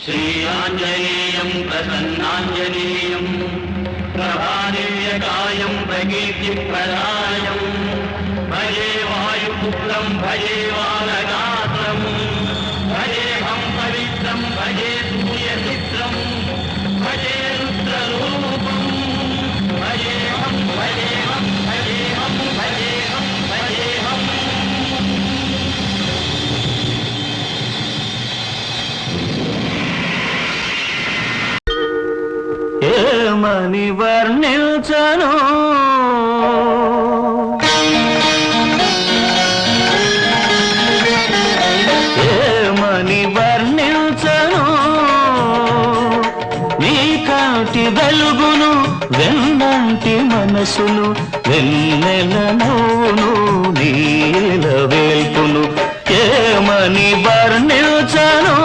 श्रीआञ्जनेयं प्रसन्नाञ्जनेयं प्रभादिव्यकायं प्रकीर्तिप्रदायं भजे वायुपुत्रं भजे वानगात्रं भजेऽहं पवित्रं भजे सूर्यचित्रं भजे रुद्ररूपं भजेऽहं भजेऽहं भजेऽहं भजेऽहं भजेऽहम् ఏమని వర్ణించను ఏమని వర్ణించను నీ కాటి వెలుగును వెన్నంటి మనసును వెన్నెల నవ్వును నీల వేల్పును ఏమని వర్ణించను